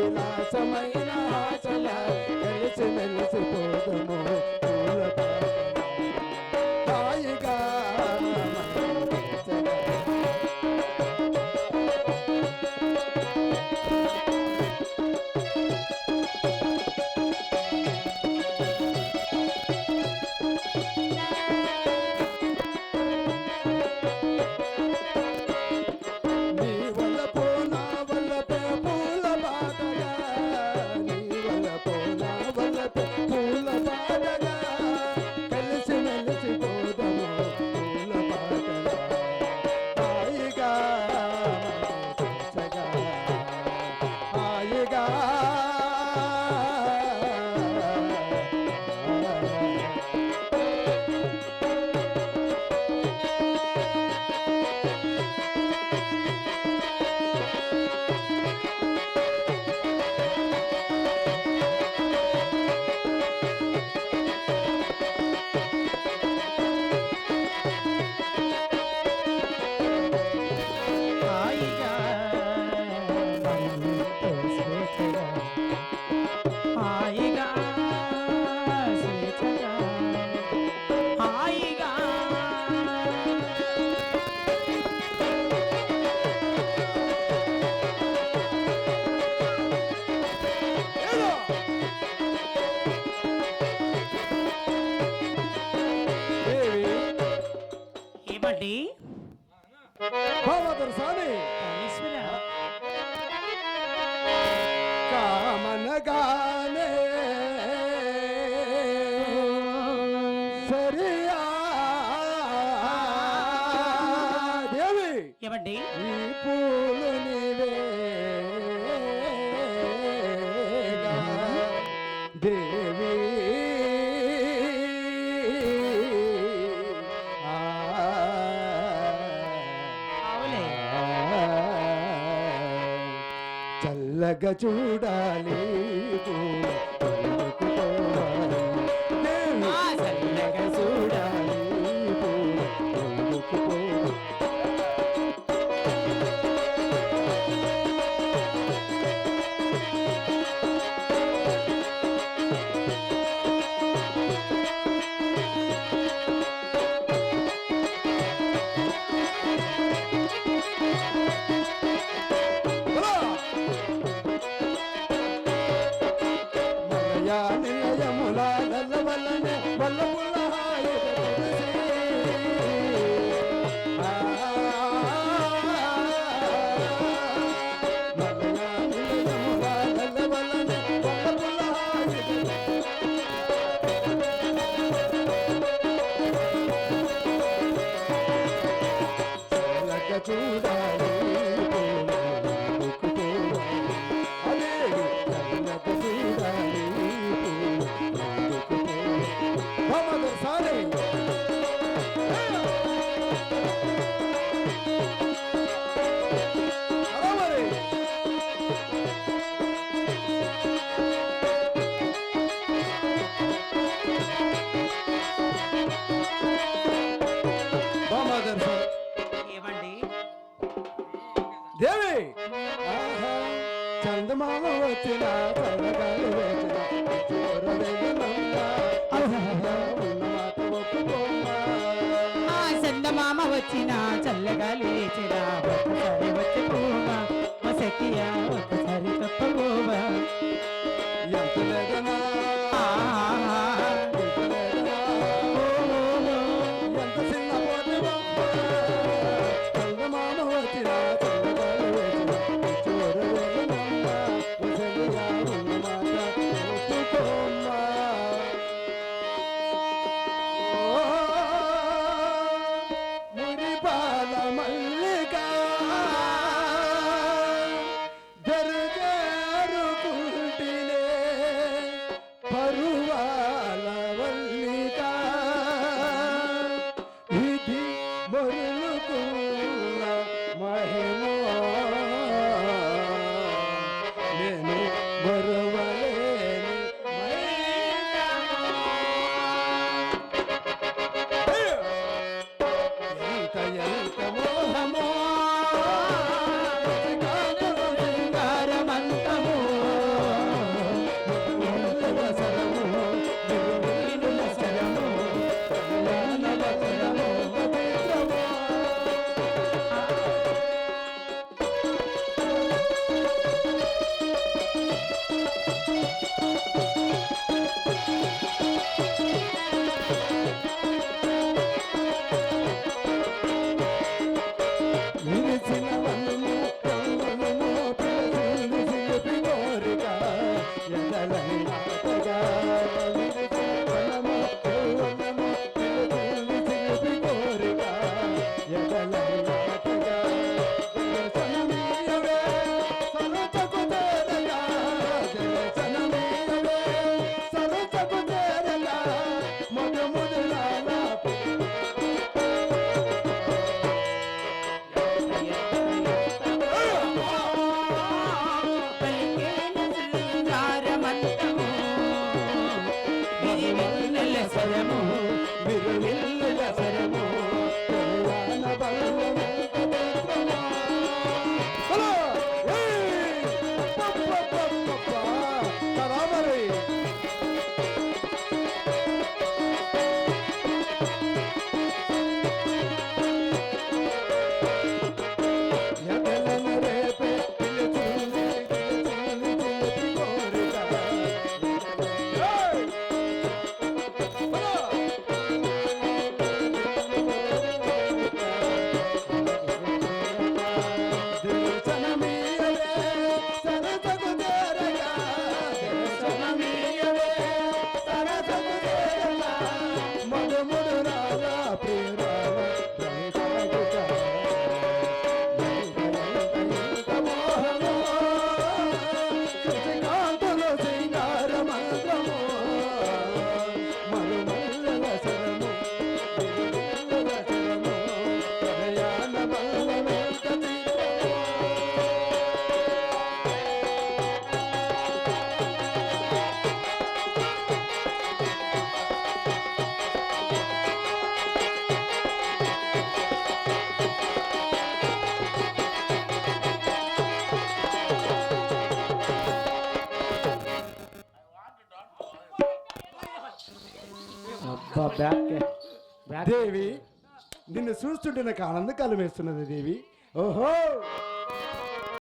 విలాసమైన ఆశల కలిసి మెలిసిపోదము పూల హాయిగా కామనగానే సరియా దేవి ఏమండి ఈ పూలు నీవే దేవి చల్లగా చూడాలి చల్లగా చూడాలి చూడాలి దేవి చందమామ వచ్చిన చల్లగాలి చందమామ వచ్చిన చల్లగాలి వేచిన ఒకసారి వచ్చి పోవా సఖియా ఒకసారి తప్పబోవా ఎంత లేదనా సింగారమంతము ఎదలన్నాటగా వనము యౌవనము వెలుగులు చిలిపి కోరిక ఎదలన్నాటగా జనసనమీయవే సరసకు చేరగా జనసనమీయవే సరసకు చేరగా మొదముదలాల పలికేన శృంగారమంతము విరివెన్నెల స్వరము విరువిల్లుల స్వరము కళ్యాణ బలము హలో ఏయ్ పప్పప్పప్ప తరామరి ఎదలను రేపే పిలుచుని పిలిపి కోరిక ఏయ్ హలో దర్శనమీయవే సరసకు చేరగా దర్శనమీయవే సరసకు చేరగా మధుముడు రాగా ప్రియరావ ప్రణితాగుట మోహము కృతికాంతులు సింగార మంత్రము మరుమల్లల శరము విరుమల్లల శరము హృదయాన బలమే అబ్బా బ్యాక్ బ్యాక్ దేవి నిన్ను చూస్తుంటే నాకు ఆనందం కలమేస్తున్నది దేవి ఓహో